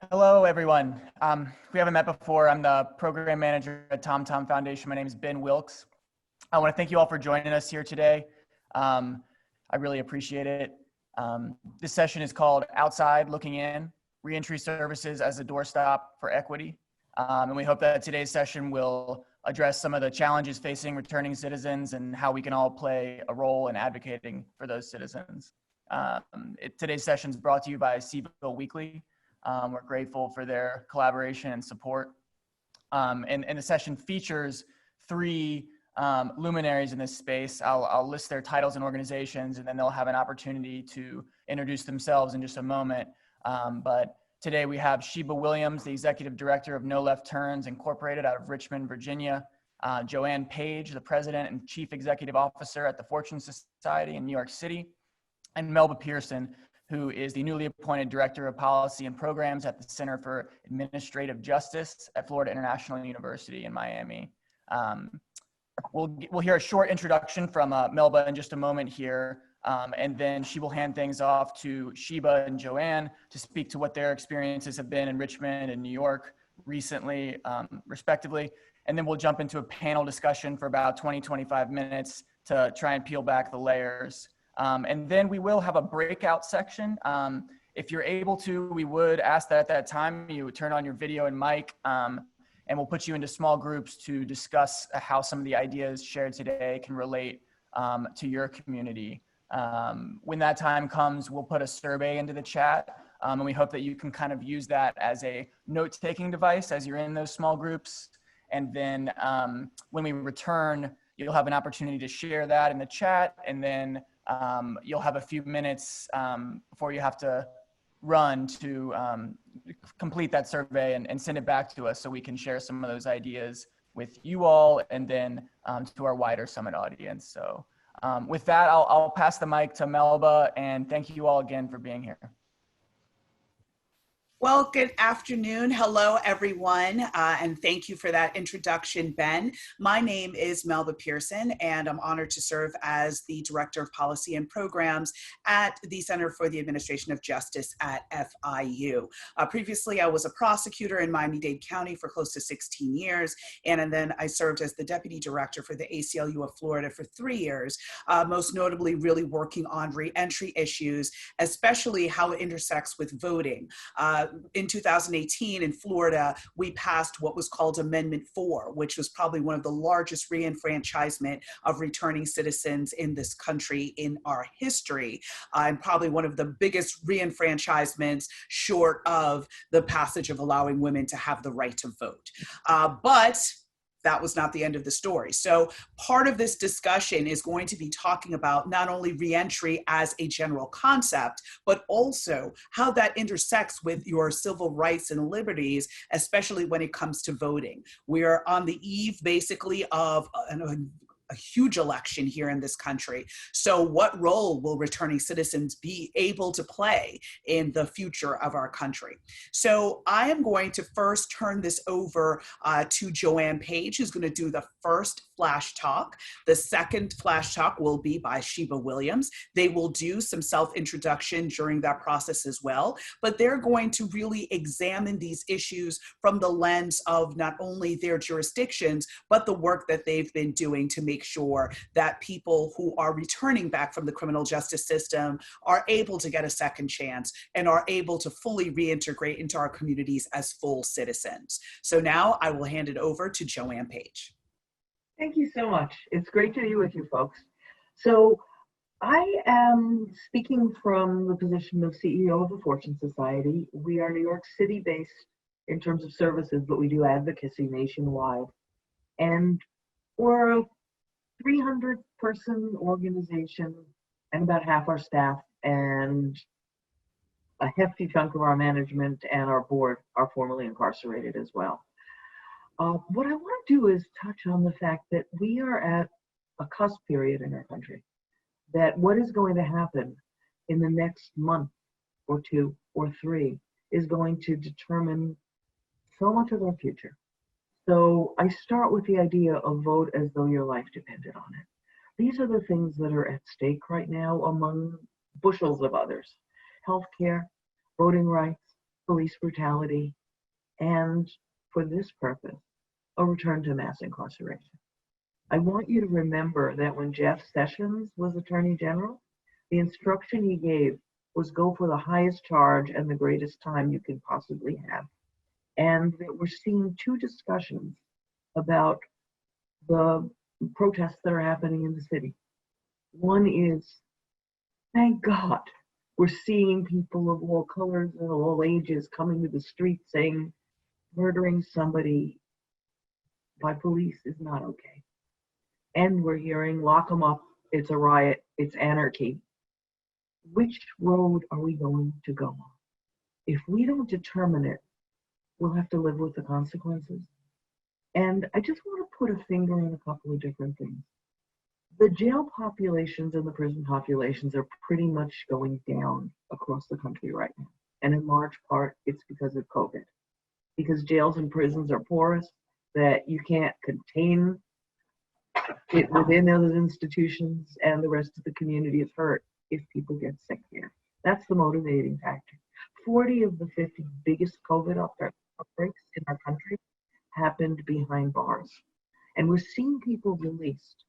Hello, everyone. We haven't met before. I'm the program manager at TomTom Foundation. My name is Ben Wilkes. I want to thank you all for joining us here today. I really appreciate it. This session is called Outside Looking In, Reentry Services as a Doorstop for Equity. And we hope that today's session will address some of the challenges facing returning citizens and how we can all play a role in advocating for those citizens. Today's session is brought to you by CBIL Weekly. We're grateful for their collaboration and support. And the session features three luminaries in this space. I'll list their titles and organizations, and then they'll have an opportunity to introduce themselves in just a moment. But today we have Sheba Williams, the Executive Director of No Left Turns Incorporated out of Richmond, Virginia. Joanne Page, the President and Chief Executive Officer at the Fortune Society in New York City. And Melba Pearson, who is the newly appointed Director of Policy and Programs at the Center for Administrative Justice at Florida International University in Miami. We'll hear a short introduction from Melba in just a moment here, and then she will hand things off to Sheba and Joanne to speak to what their experiences have been in Richmond and New York recently, respectively. And then we'll jump into a panel discussion for about 20-25 minutes to try and peel back the layers. And then we will have a breakout section. If you're able to, we would ask that at that time you turn on your video and mic, and we'll put you into small groups to discuss how some of the ideas shared today can relate to your community. When that time comes, we'll put a survey into the chat, and we hope that you can kind of use that as a note-taking device as you're in those small groups. And then when we return, you'll have an opportunity to share that in the chat, and then you'll have a few minutes before you have to run to complete that survey and send it back to us so we can share some of those ideas with you all and then to our wider summit audience. So with that, I'll pass the mic to Melba, and thank you all again for being here. Well, good afternoon. Hello, everyone, and thank you for that introduction, Ben. My name is Melba Pearson, and I'm honored to serve as the Director of Policy and Programs at the Center for the Administration of Justice at FIU. Previously, I was a prosecutor in Miami-Dade County for close to 16 years, and then I served as the Deputy Director for the ACLU of Florida for 3 years, most notably really working on reentry issues, especially how it intersects with voting. In 2018 in Florida, we passed what was called Amendment 4, which was probably one of the largest reenfranchisement of returning citizens in this country in our history, and probably one of the biggest reenfranchisements short of the passage of allowing women to have the right to vote. But that was not the end of the story. So part of this discussion is going to be talking about not only reentry as a general concept, but also how that intersects with your civil rights and liberties, especially when it comes to voting. We are on the eve, basically, of a huge election here in this country. So what role will returning citizens be able to play in the future of our country? So I am going to first turn this over to Joanne Page, who's going to do the first flash talk. The second flash talk will be by Sheba Williams. They will do some self-introduction during that process as well, but they're going to really examine these issues from the lens of not only their jurisdictions, but the work that they've been doing to make sure that people who are returning back from the criminal justice system are able to get a second chance and are able to fully reintegrate into our communities as full citizens. So now I will hand it over to Joanne Page. Thank you so much. It's great to be with you folks. So I am speaking from the position of CEO of the Fortune Society. We are New York City based in terms of services, but we do advocacy nationwide. And we're a 300-person organization, and about half our staff and a hefty chunk of our management and our board are formerly incarcerated as well. What I want to do is touch on the fact that we are at a cusp period in our country, that what is going to happen in the next month or 2 or 3 is going to determine so much of our future. So I start with the idea of vote as though your life depended on it. These are the things that are at stake right now among bushels of others. Healthcare, voting rights, police brutality, and for this purpose, a return to mass incarceration. I want you to remember that when Jeff Sessions was Attorney General, the instruction he gave was go for the highest charge and the greatest time you can possibly have. And that we're seeing two discussions about the protests that are happening in the city. One is, thank God, we're seeing people of all colors and all ages coming to the street saying murdering somebody by police is not okay. And we're hearing lock them up, it's a riot, it's anarchy. Which road are we going to go on? If we don't determine it, we'll have to live with the consequences. And I just want to put a finger on a couple of different things. The jail populations and the prison populations are pretty much going down across the country right now. And in large part, it's because of COVID. Because jails and prisons are porous, that you can't contain it within those institutions, and the rest of the community is hurt if people get sick here. That's the motivating factor. 40 of the 50 biggest COVID outbreaks in our country happened behind bars. And we're seeing people released,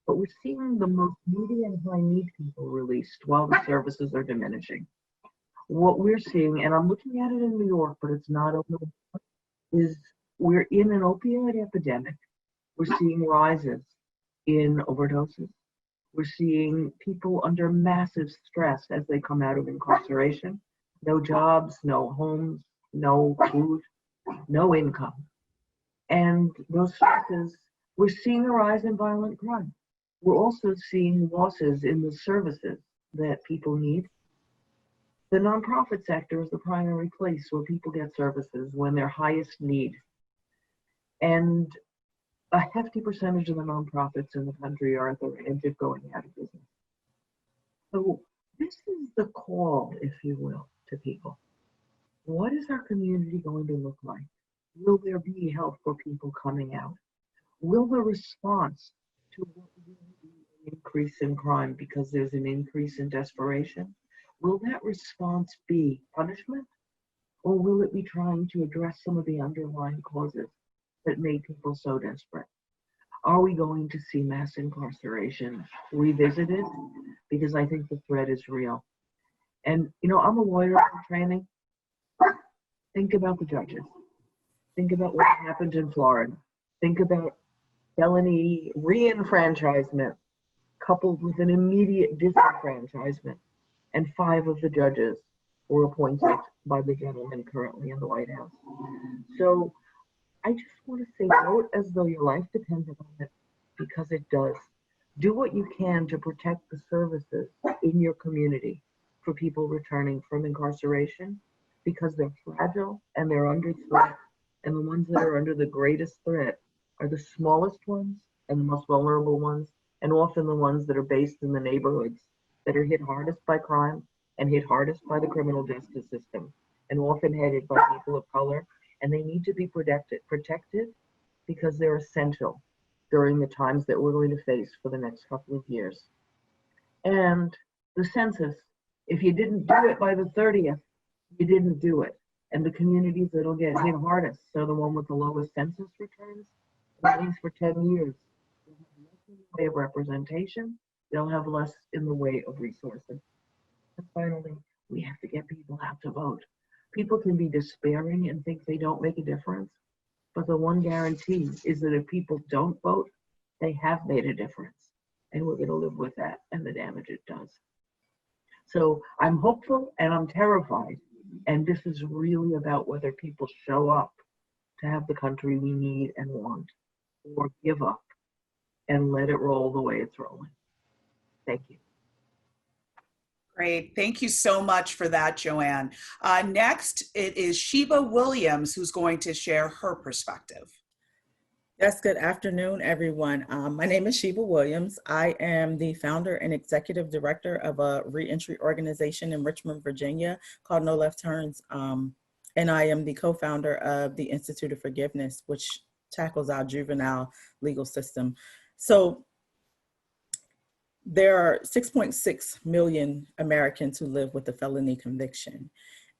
but we're seeing the most needy and high need people released while the services are diminishing. What we're seeing, and I'm looking at it in New York, but it's not over, is we're in an opioid epidemic. We're seeing rises in overdoses. We're seeing people under massive stress as they come out of incarceration. No jobs, no homes, no food, no income. And those stresses, we're seeing a rise in violent crime. We're also seeing losses in the services that people need. The nonprofit sector is the primary place where people get services when they're highest need. And a hefty percentage of the nonprofits in the country are at the edge of going out of business. So this is the call, if you will, to people. What is our community going to look like? Will there be help for people coming out? Will the response to what will be an increase in crime because there's an increase in desperation? Will that response be punishment? Or will it be trying to address some of the underlying causes that made people so desperate? Are we going to see mass incarceration revisited? Because I think the threat is real. And, you know, I'm a lawyer by training. Think about the judges. Think about what happened in Florida. Think about felony reenfranchisement coupled with an immediate disenfranchisement. And 5 of the judges were appointed by the gentleman currently in the White House. So I just want to say, vote as though your life depended on it, because it does. Do what you can to protect the services in your community for people returning from incarceration, because they're fragile and they're under threat. And the ones that are under the greatest threat are the smallest ones and the most vulnerable ones, and often the ones that are based in the neighborhoods that are hit hardest by crime and hit hardest by the criminal justice system, and often headed by people of color. And they need to be protected because they're essential during the times that we're going to face for the next couple of years. And the census, if you didn't do it by the 30th, you didn't do it. And the communities that'll get hit hardest are the one with the lowest census returns, at least for 10 years. They'll have less in the way of representation. They'll have less in the way of resources. And finally, we have to get people out to vote. People can be despairing and think they don't make a difference, but the one guarantee is that if people don't vote, they have made a difference, and we're going to live with that and the damage it does. So I'm hopeful and I'm terrified, and this is really about whether people show up to have the country we need and want, or give up and let it roll the way it's rolling. Thank you. Great. Thank you so much for that, Joanne. Next, it is Sheba Williams, who's going to share her perspective. Yes, good afternoon, everyone. My name is Sheba Williams. I am the founder and executive director of a reentry organization in Richmond, Virginia called No Left Turns. And I am the co-founder of the Institute of Forgiveness, which tackles our juvenile legal system. So there are 6.6 million Americans who live with a felony conviction.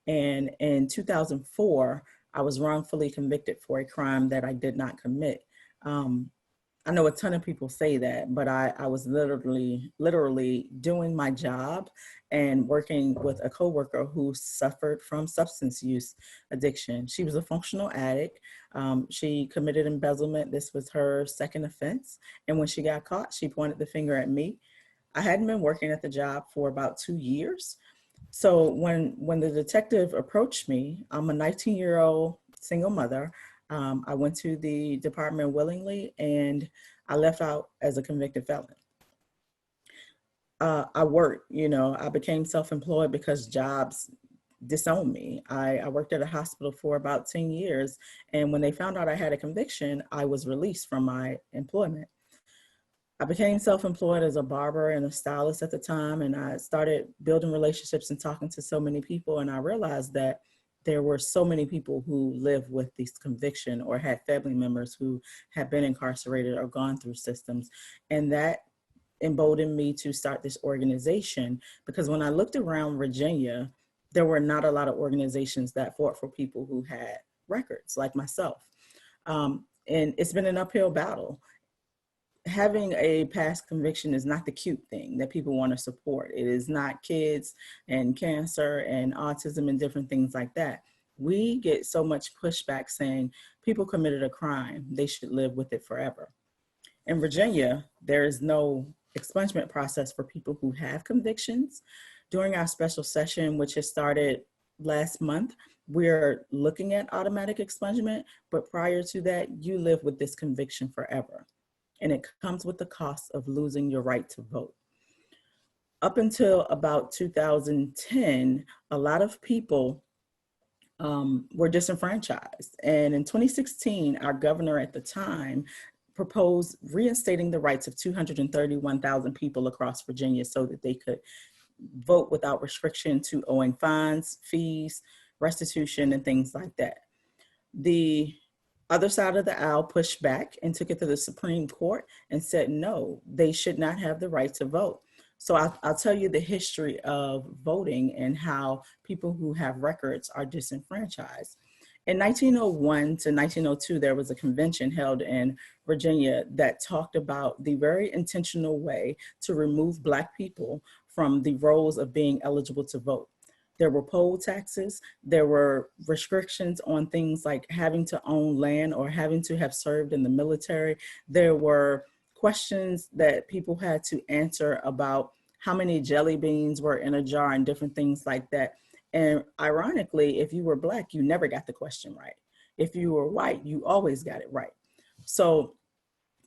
And in 2004, I was wrongfully convicted for a crime that I did not commit. I know a ton of people say that, but I was literally doing my job and working with a coworker who suffered from substance use addiction. She was a functional addict. She committed embezzlement. This was her second offense. And when she got caught, she pointed the finger at me. I hadn't been working at the job for about 2 years. So when the detective approached me, I'm a 19-year-old single mother. I went to the department willingly, and I left out as a convicted felon. I worked, I became self-employed because jobs disowned me. I worked at a hospital for about 10 years. And when they found out I had a conviction, I was released from my employment. I became self-employed as a barber and a stylist at the time. And I started building relationships and talking to so many people. And I realized that there were so many people who lived with this conviction or had family members who had been incarcerated or gone through systems. And that emboldened me to start this organization, because when I looked around Virginia, there were not a lot of organizations that fought for people who had records like myself. And it's been an uphill battle. Having a past conviction is not the cute thing that people want to support. It is not kids and cancer and autism and different things like that. We get so much pushback saying people committed a crime, they should live with it forever. In Virginia, there is no expungement process for people who have convictions. During our special session, which has started last month, we're looking at automatic expungement, but prior to that, you live with this conviction forever. And it comes with the cost of losing your right to vote. Up until about 2010, a lot of people were disenfranchised. And in 2016, our governor at the time proposed reinstating the rights of 231,000 people across Virginia so that they could vote without restriction to owing fines, fees, restitution, and things like that. The other side of the aisle pushed back and took it to the Supreme Court and said, no, they should not have the right to vote. So I'll tell you the history of voting and how people who have records are disenfranchised. In 1901 to 1902, there was a convention held in Virginia that talked about the very intentional way to remove Black people from the roles of being eligible to vote. There were poll taxes, there were restrictions on things like having to own land or having to have served in the military. There were questions that people had to answer about how many jelly beans were in a jar and different things like that. And ironically, if you were Black, you never got the question right. If you were white, you always got it right. So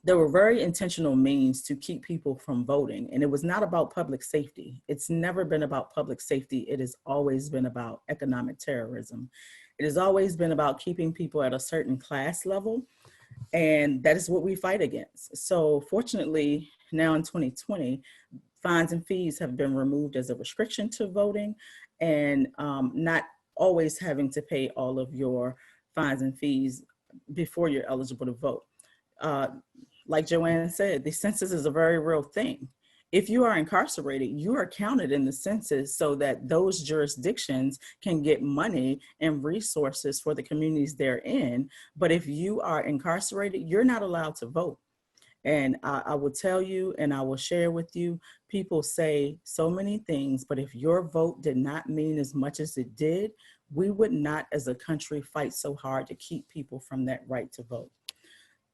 there were very intentional means to keep people from voting. And it was not about public safety. It's never been about public safety. It has always been about economic terrorism. It has always been about keeping people at a certain class level. And that is what we fight against. So fortunately, now in 2020, fines and fees have been removed as a restriction to voting, and not always having to pay all of your fines and fees before you're eligible to vote. Like Joanne said, the census is a very real thing. If you are incarcerated, you are counted in the census so that those jurisdictions can get money and resources for the communities they're in. But if you are incarcerated, you're not allowed to vote. And I will tell you, and I will share with you, people say so many things, but if your vote did not mean as much as it did, we would not as a country fight so hard to keep people from that right to vote.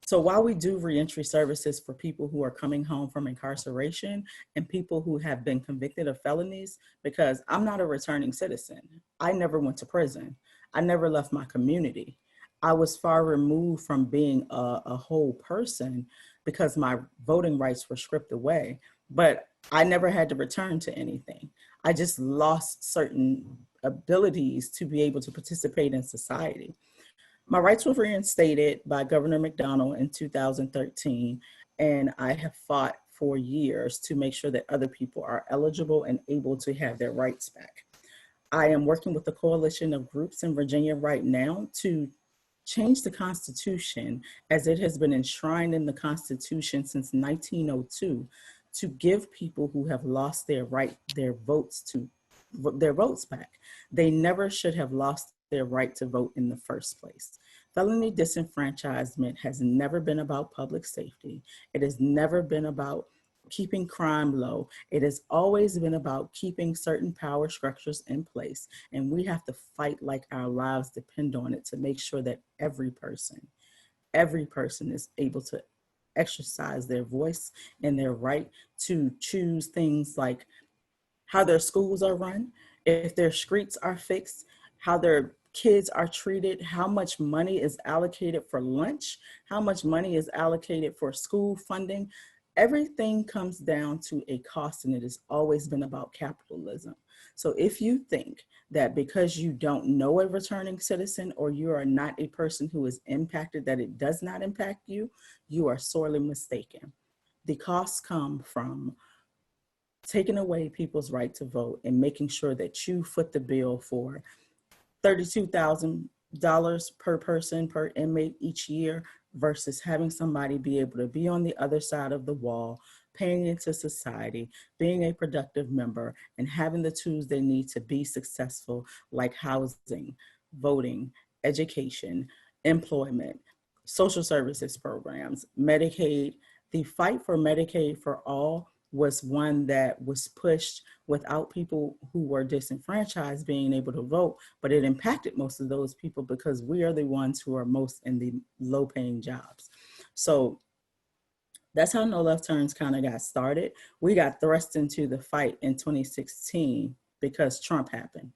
So while we do reentry services for people who are coming home from incarceration and people who have been convicted of felonies, because I'm not a returning citizen. I never went to prison. I never left my community. I was far removed from being a whole person because my voting rights were stripped away, but I never had to return to anything. I just lost certain abilities to be able to participate in society. My rights were reinstated by Governor McDonnell in 2013, and I have fought for years to make sure that other people are eligible and able to have their rights back. I am working with a coalition of groups in Virginia right now to change the Constitution as it has been enshrined in the Constitution since 1902 to give people who have lost their right, their votes to their votes back. They never should have lost their right to vote in the first place. Felony disenfranchisement has never been about public safety. It has never been about keeping crime low. It has always been about keeping certain power structures in place. And we have to fight like our lives depend on it to make sure that every person is able to exercise their voice and their right to choose things like how their schools are run, if their streets are fixed, how their kids are treated, how much money is allocated for lunch, how much money is allocated for school funding. Everything comes down to a cost, and it has always been about capitalism. So if you think that because you don't know a returning citizen or you are not a person who is impacted, that it does not impact you, you are sorely mistaken. The costs come from taking away people's right to vote and making sure that you foot the bill for $32,000 per person, per inmate each year, versus having somebody be able to be on the other side of the wall, paying into society, being a productive member, and having the tools they need to be successful, like housing, voting, education, employment, social services programs, Medicaid. The fight for Medicaid for all was one that was pushed without people who were disenfranchised being able to vote, but it impacted most of those people because we are the ones who are most in the low paying jobs. So that's how No Left Turns kind of got started. We got thrust into the fight in 2016 because Trump happened.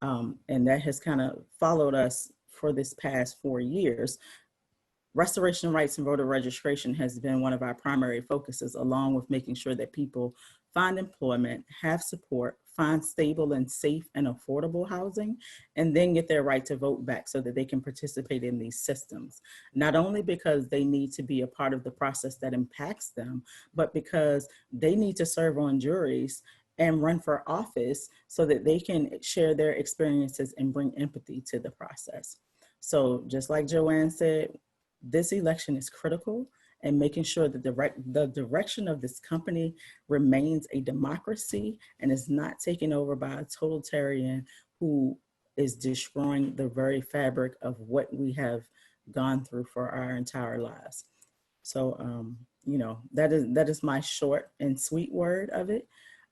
And that has kind of followed us for this past 4 years. Restoration of rights and voter registration has been one of our primary focuses, along with making sure that people find employment, have support, find stable and safe and affordable housing, and then get their right to vote back so that they can participate in these systems. Not only because they need to be a part of the process that impacts them, but because they need to serve on juries and run for office so that they can share their experiences and bring empathy to the process. So just like Joanne said, this election is critical, and making sure that the direction of this company remains a democracy and is not taken over by a totalitarian who is destroying the very fabric of what we have gone through for our entire lives. So, you know, that is my short and sweet word of it.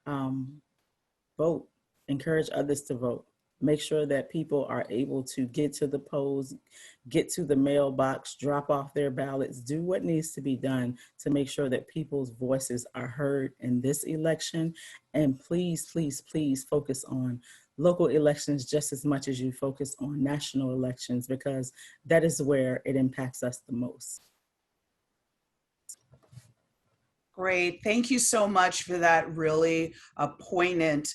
Vote, encourage others to vote. Make sure that people are able to get to the polls, get to the mailbox, drop off their ballots, do what needs to be done to make sure that people's voices are heard in this election. And please, please, please focus on local elections just as much as you focus on national elections, because that is where it impacts us the most. Great. Thank you so much for that really poignant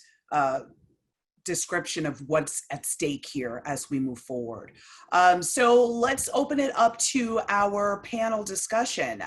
description of what's at stake here as we move forward. So let's open it up to our panel discussion.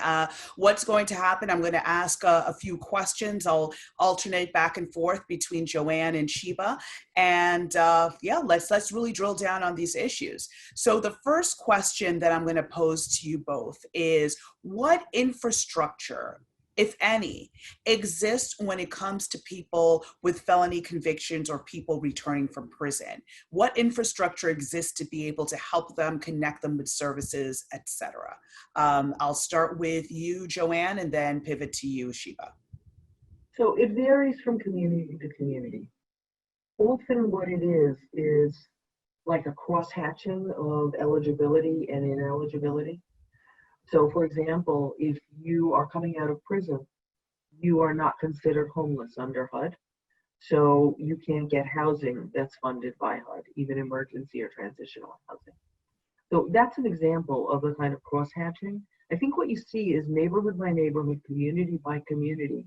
What's going to happen? I'm going to ask a few questions. I'll alternate back and forth between Joanne and Sheba. And yeah, let's really drill down on these issues. So the first question that I'm going to pose to you both is, what infrastructure, if any, exists when it comes to people with felony convictions or people returning from prison? What infrastructure exists to be able to help them, connect them with services, etc.? I'll start with you, Joanne, and then pivot to you, Sheba. So it varies from community to community. Often what it is like a cross-hatching of eligibility and ineligibility. So for example, if you are coming out of prison, you are not considered homeless under HUD. So you can't get housing that's funded by HUD, even emergency or transitional housing. So that's an example of a kind of cross-hatching. I think what you see is neighborhood by neighborhood, community by community.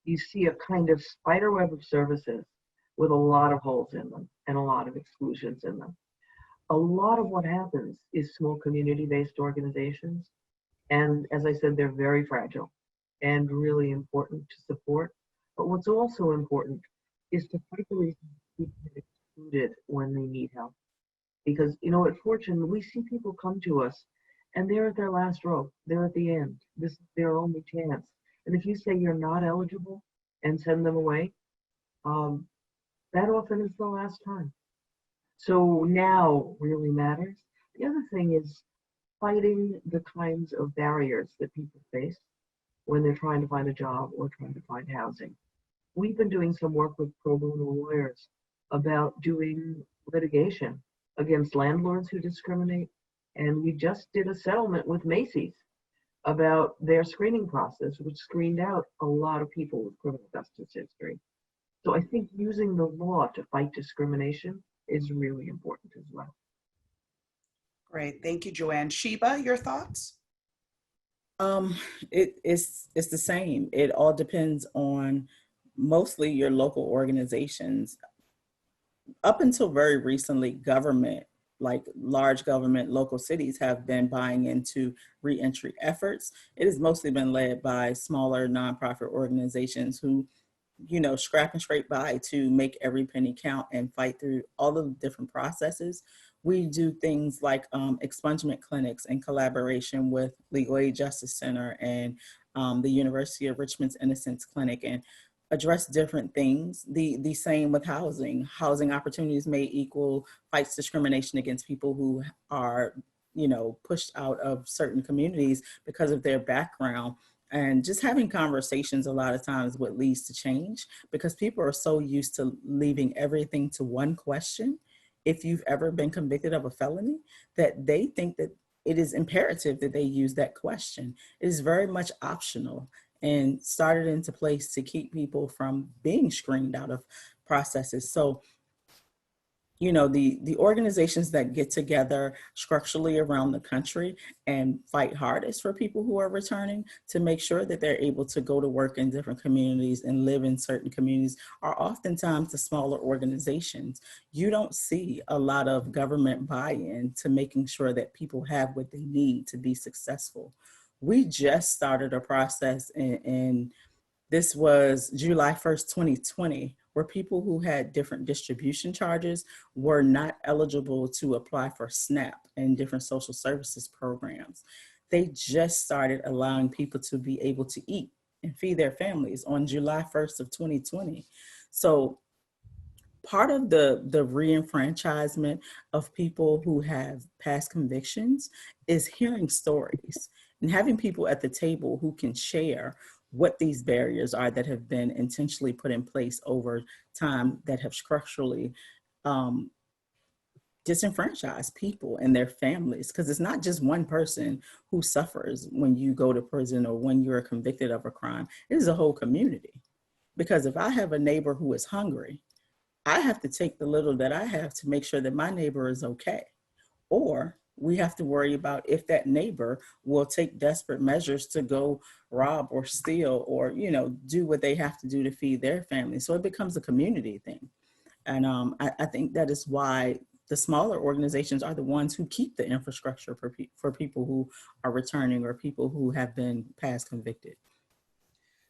You see a kind of spider web of services with a lot of holes in them and a lot of exclusions in them. A lot of what happens is small community-based organizations. And as I said, they're very fragile and really important to support. But what's also important is to fight the reasons people get excluded when they need help. Because, you know, at Fortune, we see people come to us and they're at their last rope. They're at the end. This is their only chance. And if you say you're not eligible and send them away, that often is the last time. So now really matters. The other thing is fighting the kinds of barriers that people face when they're trying to find a job or trying to find housing. We've been doing some work with pro bono lawyers about doing litigation against landlords who discriminate. And we just did a settlement with Macy's about their screening process, which screened out a lot of people with criminal justice history. So I think using the law to fight discrimination is really important as well. Great, thank you, Joanne. Sheba, your thoughts? It's the same. It all depends on mostly your local organizations. Up until very recently, government, like large government, local cities have been buying into reentry efforts. It has mostly been led by smaller nonprofit organizations who, you know, scrap and scrape by to make every penny count and fight through all of the different processes. We do things like expungement clinics in collaboration with Legal Aid Justice Center and the University of Richmond's Innocence Clinic, and address different things. The same with housing. Housing opportunities may equal fights discrimination against people who are, you know, pushed out of certain communities because of their background. And just having conversations a lot of times what leads to change, because people are so used to leaving everything to one question. If you've ever been convicted of a felony, that they think that it is imperative that they use that question. It is very much optional and started into place to keep people from being screened out of processes. So, you know, the organizations that get together structurally around the country and fight hardest for people who are returning to make sure that they're able to go to work in different communities and live in certain communities are oftentimes the smaller organizations. You don't see a lot of government buy-in to making sure that people have what they need to be successful. We just started a process in this was July 1st, 2020, where people who had different distribution charges were not eligible to apply for SNAP and different social services programs. They just started allowing people to be able to eat and feed their families on July 1st of 2020. So part of the reenfranchisement of people who have past convictions is hearing stories and having people at the table who can share what these barriers are that have been intentionally put in place over time that have structurally disenfranchised people and their families. Because it's not just one person who suffers when you go to prison or when you're convicted of a crime. It is a whole community. Because if I have a neighbor who is hungry, I have to take the little that I have to make sure that my neighbor is okay. Or we have to worry about if that neighbor will take desperate measures to go rob or steal or, you know, do what they have to do to feed their family. So it becomes a community thing. And I think that is why the smaller organizations are the ones who keep the infrastructure for people who are returning or people who have been past convicted.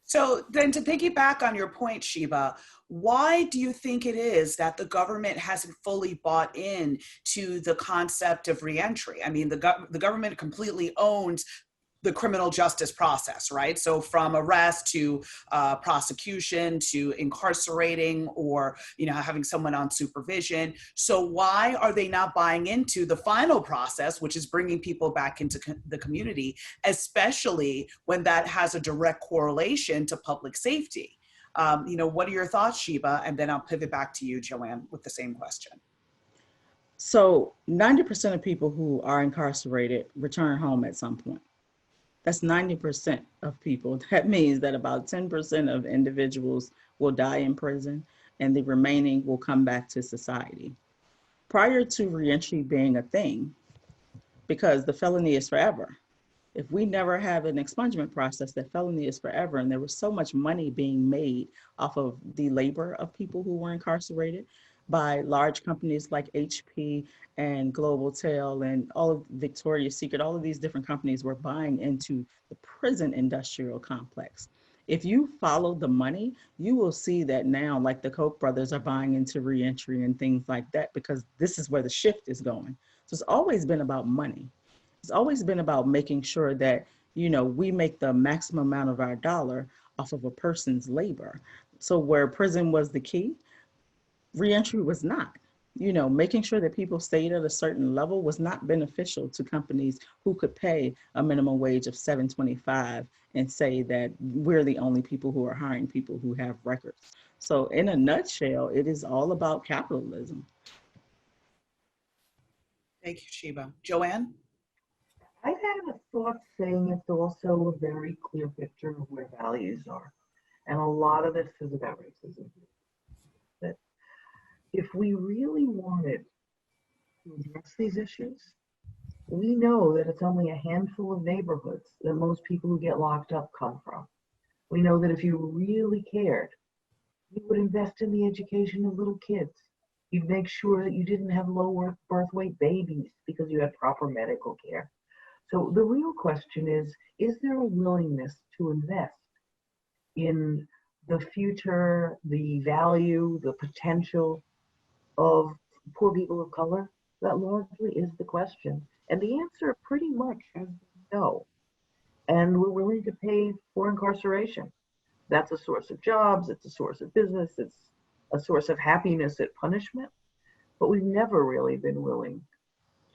So then to piggyback on your point, Sheba, why do you think it is that the government hasn't fully bought in to the concept of reentry? I mean, the government completely owns the criminal justice process, right? So from arrest to prosecution to incarcerating or, you know, having someone on supervision. So why are they not buying into the final process, which is bringing people back into the community, especially when that has a direct correlation to public safety? You know, what are your thoughts, Sheba? And then I'll pivot back to you, Joanne, with the same question. So 90% of people who are incarcerated return home at some point. That's 90% of people. That means that about 10% of individuals will die in prison and the remaining will come back to society. Prior to reentry being a thing, because the felony is forever, if we never have an expungement process, that felony is forever. And there was so much money being made off of the labor of people who were incarcerated by large companies like HP and Global Tel and all of Victoria's Secret, all of these different companies were buying into the prison industrial complex. If you follow the money, you will see that now, like the Koch brothers are buying into reentry and things like that, because this is where the shift is going. So it's always been about money. It's always been about making sure that, you know, we make the maximum amount of our dollar off of a person's labor. So where prison was the key, reentry was not. You know, making sure that people stayed at a certain level was not beneficial to companies who could pay a minimum wage of $7.25 and say that we're the only people who are hiring people who have records. So in a nutshell, it is all about capitalism. Thank you, Sheba. Joanne? I've had a thought saying it's also a very clear picture of where values are. And a lot of this is about racism. That if we really wanted to address these issues, we know that it's only a handful of neighborhoods that most people who get locked up come from. We know that if you really cared, you would invest in the education of little kids. You'd make sure that you didn't have low birth weight babies because you had proper medical care. So the real question is there a willingness to invest in the future, the value, the potential of poor people of color? That largely is the question. And the answer pretty much has been no. And we're willing to pay for incarceration. That's a source of jobs, it's a source of business, it's a source of happiness at punishment. But we've never really been willing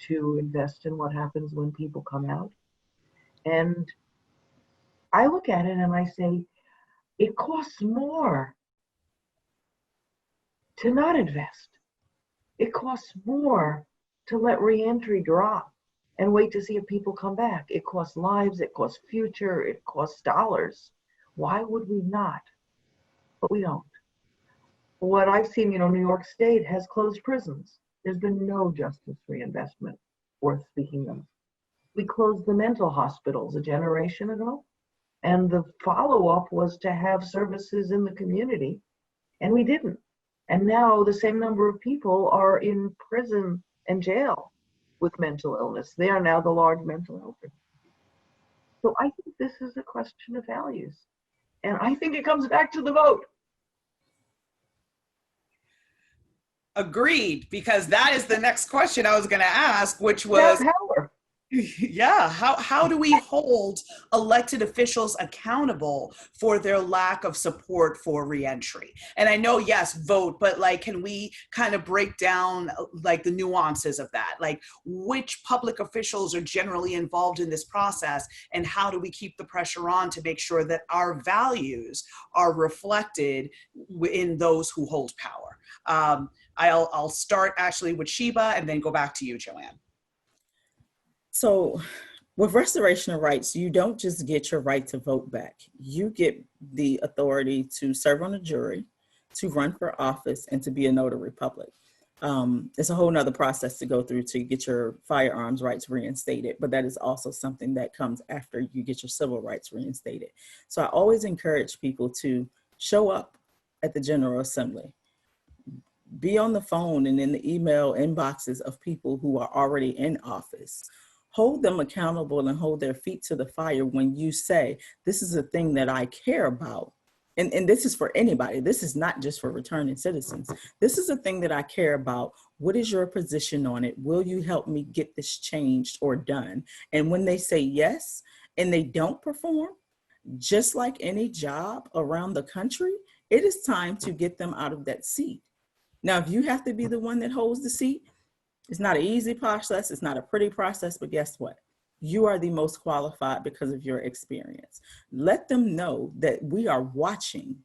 to invest in what happens when people come out. And I look at it and I say, it costs more to not invest. It costs more to let reentry drop and wait to see if people come back. It costs lives, it costs future, it costs dollars. Why would we not? But we don't. What I've seen, New York State has closed prisons. There's been no justice reinvestment worth speaking of. We closed the mental hospitals a generation ago, and the follow-up was to have services in the community, and we didn't. And now the same number of people are in prison and jail with mental illness. They are now the large mental health. So I think this is a question of values. And I think it comes back to the vote. Agreed, because that is the next question I was going to ask, which was, power. Yeah, how do we hold elected officials accountable for their lack of support for reentry? And I know, yes, vote, but can we kind of break down the nuances of that? Which public officials are generally involved in this process, and how do we keep the pressure on to make sure that our values are reflected in those who hold power? I'll start actually with Sheba and then go back to you, Joanne. So with restoration of rights, you don't just get your right to vote back. You get the authority to serve on a jury, to run for office, and to be a notary public. It's a whole nother process to go through to get your firearms rights reinstated, but that is also something that comes after you get your civil rights reinstated. So I always encourage people to show up at the General Assembly. Be on the phone and in the email inboxes of people who are already in office. Hold them accountable and hold their feet to the fire when you say, this is a thing that I care about. And this is for anybody. This is not just for returning citizens. This is a thing that I care about. What is your position on it? Will you help me get this changed or done? And when they say yes, and they don't perform, just like any job around the country, it is time to get them out of that seat. Now, if you have to be the one that holds the seat, it's not an easy process. It's not a pretty process, but guess what? You are the most qualified because of your experience. Let them know that we are watching.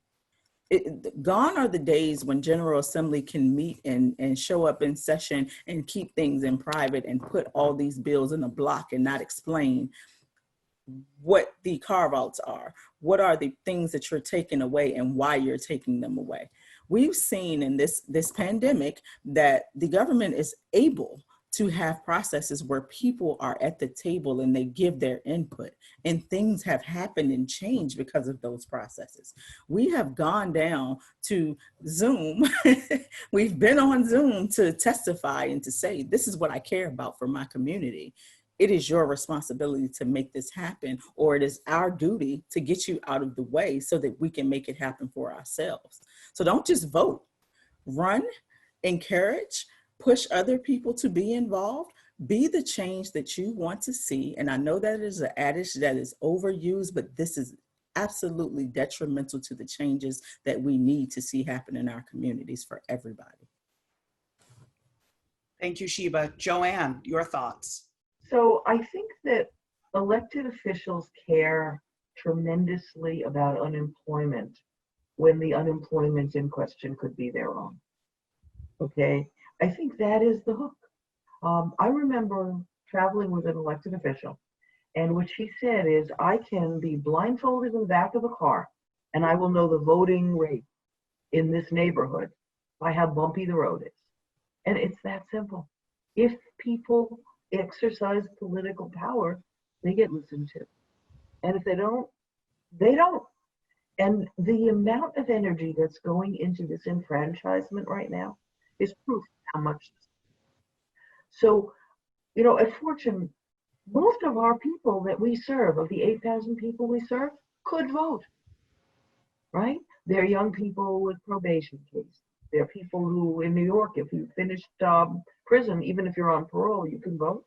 Gone are the days when General Assembly can meet and show up in session and keep things in private and put all these bills in a block and not explain what the carve-outs are. What are the things that you're taking away and why you're taking them away? We've seen in this pandemic that the government is able to have processes where people are at the table and they give their input, and things have happened and changed because of those processes. We have gone down to Zoom. We've been on Zoom to testify and to say, this is what I care about for my community. It is your responsibility to make this happen, or it is our duty to get you out of the way so that we can make it happen for ourselves. So don't just vote, run, encourage, push other people to be involved, be the change that you want to see. And I know that is an adage that is overused, but this is absolutely detrimental to the changes that we need to see happen in our communities for everybody. Thank you, Sheba. Joanne, your thoughts. So I think that elected officials care tremendously about unemployment when the unemployment in question could be their own. Okay, I think that is the hook. I remember traveling with an elected official, and what she said is, I can be blindfolded in the back of a car, and I will know the voting rate in this neighborhood by how bumpy the road is. And it's that simple. If people exercise political power, they get listened to. And if they don't, they don't. And the amount of energy that's going into disenfranchisement right now is proof how much. So, at Fortune, most of our people that we serve, of the 8,000 people we serve, could vote, right? They're young people with probation cases. They're people who, in New York, if you finished prison, even if you're on parole, you can vote.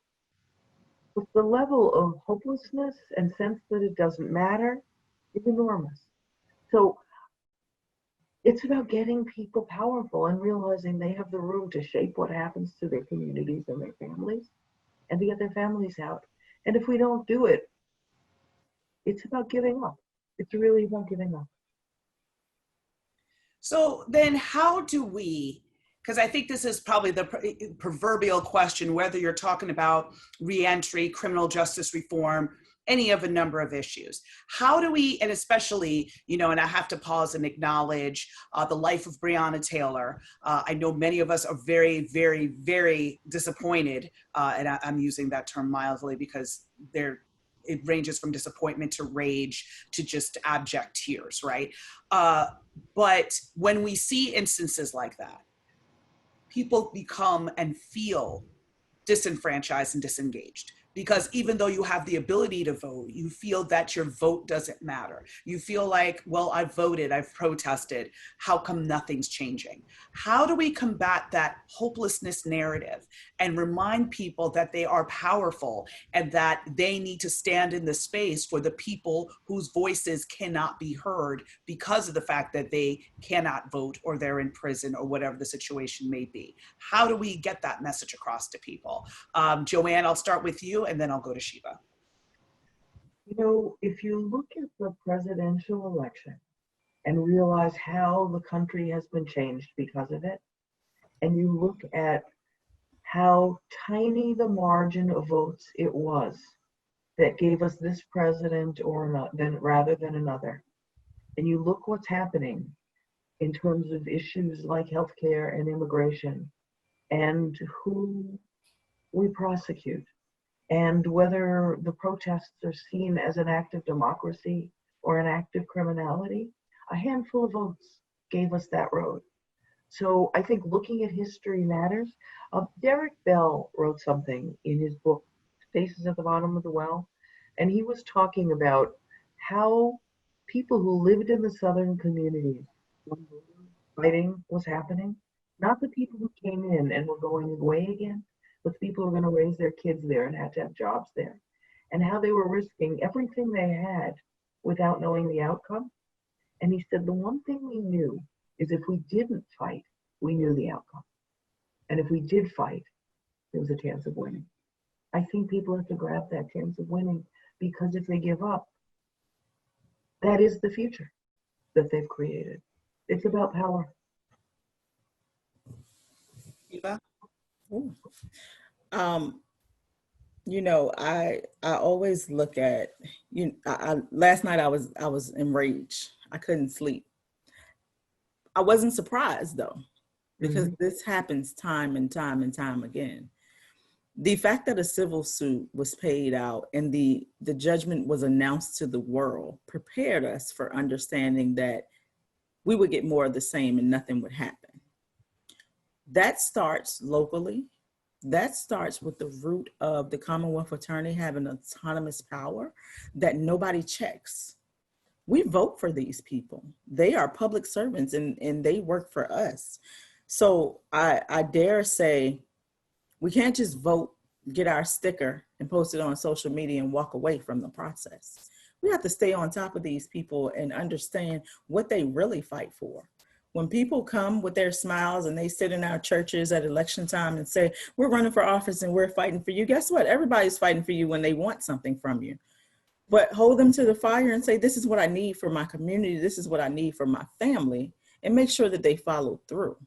But the level of hopelessness and sense that it doesn't matter is enormous. So it's about getting people powerful and realizing they have the room to shape what happens to their communities and their families, and to get their families out. And if we don't do it, it's about giving up. It's really about giving up. So then how do we, because I think this is probably the proverbial question, whether you're talking about reentry, criminal justice reform, any of a number of issues. How do we, and especially, and I have to pause and acknowledge the life of Breonna Taylor. I know many of us are very, very, very disappointed, and I'm using that term mildly because it ranges from disappointment to rage to just abject tears, right? But when we see instances like that, people become and feel disenfranchised and disengaged. Because even though you have the ability to vote, you feel that your vote doesn't matter. You feel like, well, I've voted, I've protested, how come nothing's changing? How do we combat that hopelessness narrative and remind people that they are powerful and that they need to stand in the space for the people whose voices cannot be heard because of the fact that they cannot vote or they're in prison or whatever the situation may be? How do we get that message across to people? Joanne, I'll start with you and then I'll go to Sheba. If you look at the presidential election and realize how the country has been changed because of it, and you look at how tiny the margin of votes it was that gave us this president or not, rather than another, and you look what's happening in terms of issues like healthcare and immigration and who we prosecute, and whether the protests are seen as an act of democracy or an act of criminality, a handful of votes gave us that road. So I think looking at history matters. Derek Bell wrote something in his book, Faces at the Bottom of the Well, and he was talking about how people who lived in the southern communities when fighting was happening, not the people who came in and were going away again, but people who were going to raise their kids there and had to have jobs there, and how they were risking everything they had without knowing the outcome. And he said, the one thing we knew is if we didn't fight, we knew the outcome. And if we did fight, there was a chance of winning. I think people have to grab that chance of winning, because if they give up, that is the future that they've created. It's about power. Sheba? I always look at, last night I was enraged. I couldn't sleep. I wasn't surprised though, because this happens time and time and time again. The fact that a civil suit was paid out and the judgment was announced to the world prepared us for understanding that we would get more of the same and nothing would happen. That starts locally. That starts with the root of the Commonwealth Attorney having autonomous power that nobody checks. We vote for these people. They are public servants and they work for us. So I dare say we can't just vote, get our sticker and post it on social media and walk away from the process. We have to stay on top of these people and understand what they really fight for. When people come with their smiles and they sit in our churches at election time and say, we're running for office and we're fighting for you, guess what? Everybody's fighting for you when they want something from you. But hold them to the fire and say, this is what I need for my community. This is what I need for my family, and make sure that they follow through.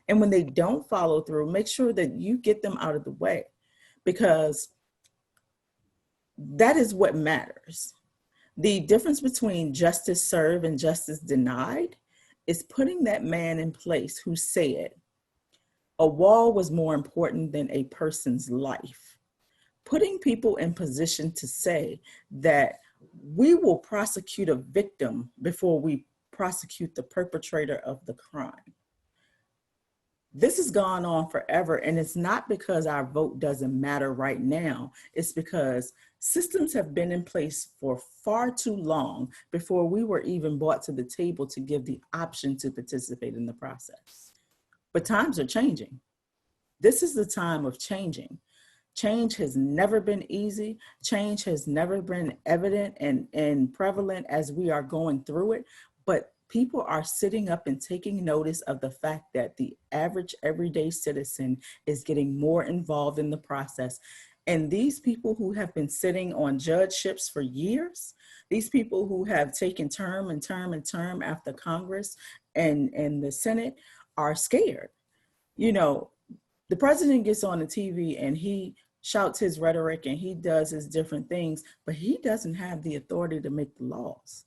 And when they don't follow through, make sure that you get them out of the way, because that is what matters. The difference between justice served and justice denied is putting that man in place who said a wall was more important than a person's life. Putting people in position to say that we will prosecute a victim before we prosecute the perpetrator of the crime. This has gone on forever, and it's not because our vote doesn't matter right now. It's because systems have been in place for far too long before we were even brought to the table to give the option to participate in the process. But times are changing. This is the time of changing. Change has never been easy. Change has never been evident and prevalent as we are going through it. But people are sitting up and taking notice of the fact that the average everyday citizen is getting more involved in the process. And these people who have been sitting on judgeships for years, these people who have taken term and term and term after Congress and the Senate are scared. You know, the president gets on the TV and he shouts his rhetoric and he does his different things, but he doesn't have the authority to make the laws.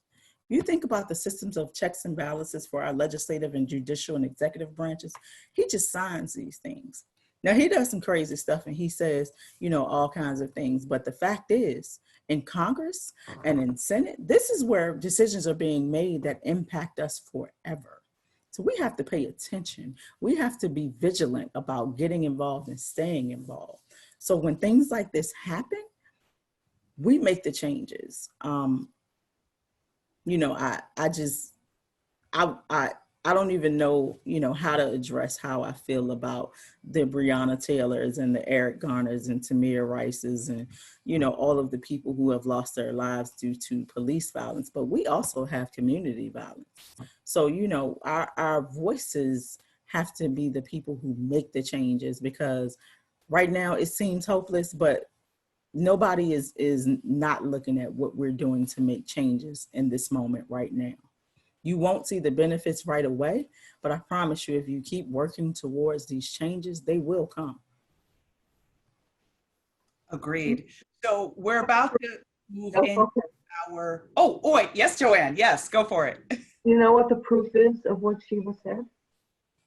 You think about the systems of checks and balances for our legislative and judicial and executive branches, he just signs these things. Now he does some crazy stuff and he says, you know, all kinds of things. But the fact is, in Congress and in Senate, this is where decisions are being made that impact us forever. So we have to pay attention. We have to be vigilant about getting involved and staying involved. So when things like this happen, we make the changes. You know, I don't even know, you know, how to address how I feel about the Breonna Taylors and the Eric Garners and Tamir Rices and, you know, all of the people who have lost their lives due to police violence. But we also have community violence. So, you know, our voices have to be the people who make the changes, because right now it seems hopeless, but nobody is not looking at what we're doing to make changes in this moment right now. You won't see the benefits right away, but I promise you, if you keep working towards these changes, they will come. Agreed. So we're about to move into our, oh, wait, yes, Joanne, yes, go for it. You know what the proof is of what Sheila said?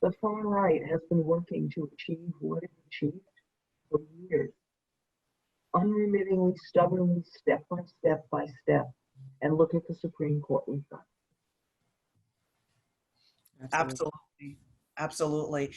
The far right has been working to achieve what it achieved for years. Unremittingly, stubbornly, step by step, and look at the Supreme Court we've got. Absolutely. Absolutely.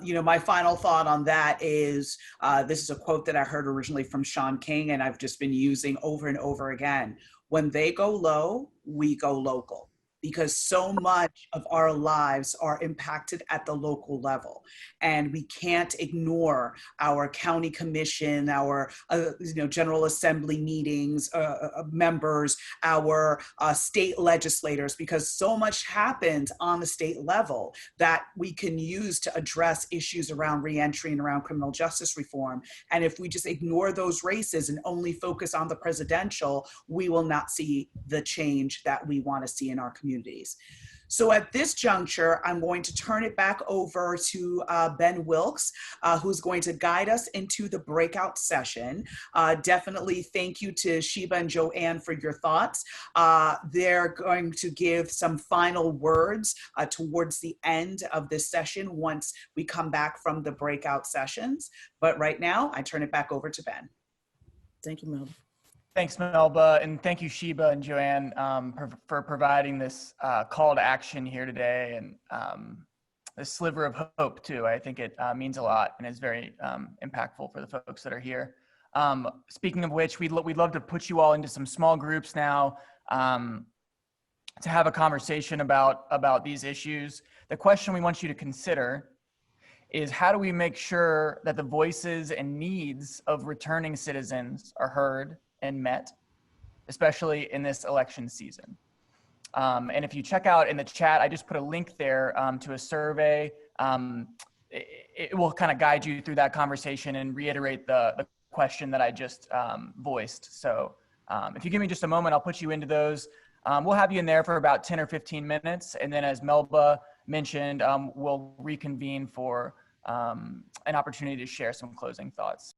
You know, my final thought on that is, this is a quote that I heard originally from Sean King, and I've just been using over and over again. When they go low, we go local, because so much of our lives are impacted at the local level. And we can't ignore our county commission, our you know, General Assembly meetings, members, our state legislators, because so much happens on the state level that we can use to address issues around reentry and around criminal justice reform. And if we just ignore those races and only focus on the presidential, we will not see the change that we want to see in our communities. So at this juncture, I'm going to turn it back over to Ben Wilkes, who's going to guide us into the breakout session. Definitely thank you to Sheba and Joanne for your thoughts. They're going to give some final words towards the end of this session once we come back from the breakout sessions. But right now, I turn it back over to Ben. Thank you, Melba. Thanks, Melba, and thank you, Sheba and Joanne, for providing this call to action here today, and this sliver of hope too. I think it means a lot and is very impactful for the folks that are here. Speaking of which, we'd love to put you all into some small groups now to have a conversation about these issues. The question we want you to consider is, how do we make sure that the voices and needs of returning citizens are heard and met, especially in this election season. And if you check out in the chat, I just put a link there to a survey. It will kind of guide you through that conversation and reiterate the question that I just voiced. So if you give me just a moment, I'll put you into those. We'll have you in there for about 10 or 15 minutes. And then as Melba mentioned, we'll reconvene for an opportunity to share some closing thoughts.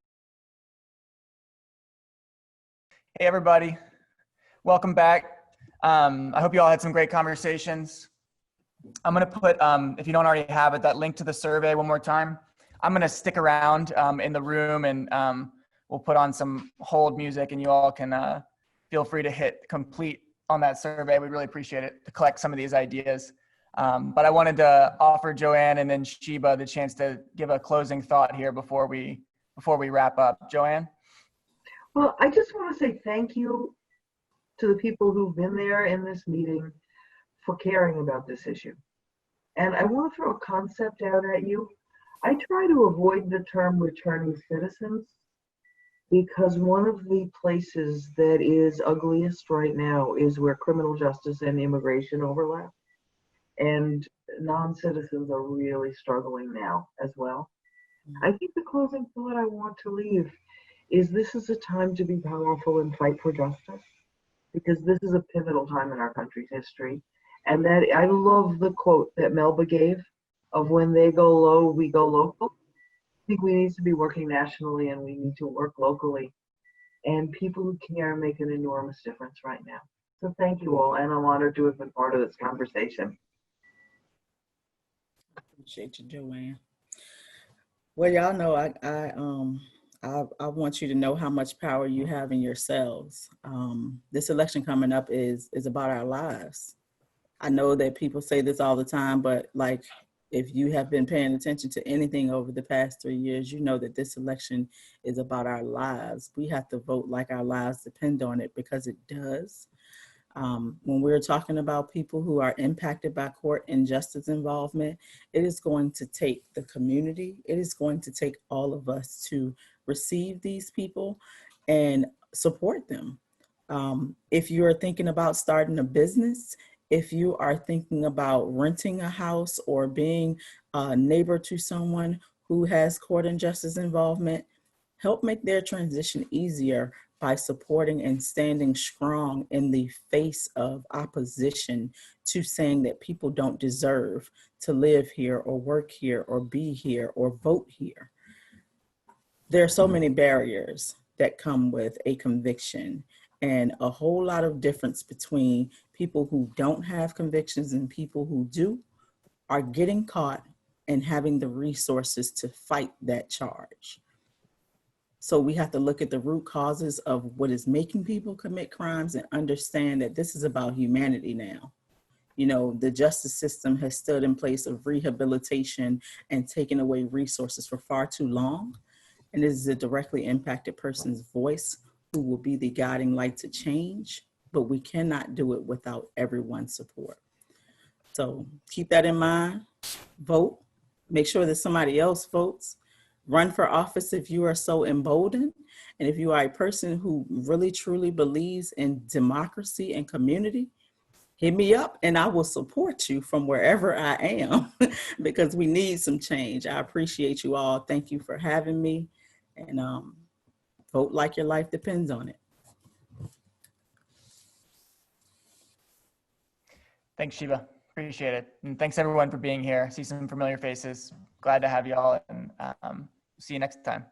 Hey, everybody. Welcome back. I hope you all had some great conversations. I'm going to put, if you don't already have it, that link to the survey one more time. I'm going to stick around in the room, and we'll put on some hold music, and you all can feel free to hit complete on that survey. We'd really appreciate it to collect some of these ideas. But I wanted to offer Joanne and then Sheba the chance to give a closing thought here before we wrap up. Joanne? Well, I just want to say thank you to the people who've been there in this meeting for caring about this issue. And I want to throw a concept out at you. I try to avoid the term returning citizens because one of the places that is ugliest right now is where criminal justice and immigration overlap. And non-citizens are really struggling now as well. I think the closing thought I want to leave is this is a time to be powerful and fight for justice, because this is a pivotal time in our country's history. And that I love the quote that Melba gave of when they go low, we go local. I think we need to be working nationally and we need to work locally. And people who care make an enormous difference right now. So thank you all, and I'm honored to have been part of this conversation. Appreciate you, Joanne. Well, y'all know I want you to know how much power you have in yourselves. This election coming up is about our lives. I know that people say this all the time, but like, if you have been paying attention to anything over the past 3 years, you know that this election is about our lives. We have to vote like our lives depend on it, because it does. When we're talking about people who are impacted by court injustice involvement, it is going to take the community. It is going to take all of us to receive these people and support them. If you're thinking about starting a business, if you are thinking about renting a house or being a neighbor to someone who has court injustice involvement, help make their transition easier by supporting and standing strong in the face of opposition to saying that people don't deserve to live here or work here or be here or vote here. There are so many barriers that come with a conviction, and a whole lot of difference between people who don't have convictions and people who do are getting caught and having the resources to fight that charge. So we have to look at the root causes of what is making people commit crimes and understand that this is about humanity now. You know, the justice system has stood in place of rehabilitation and taken away resources for far too long. And it is a directly impacted person's voice who will be the guiding light to change, but we cannot do it without everyone's support. So keep that in mind, vote, make sure that somebody else votes. Run for office if you are so emboldened. And if you are a person who really truly believes in democracy and community, hit me up and I will support you from wherever I am because we need some change. I appreciate you all. Thank you for having me, and vote like your life depends on it. Thanks, Sheba. Appreciate it. And thanks everyone for being here. See some familiar faces. Glad to have you all, and see you next time.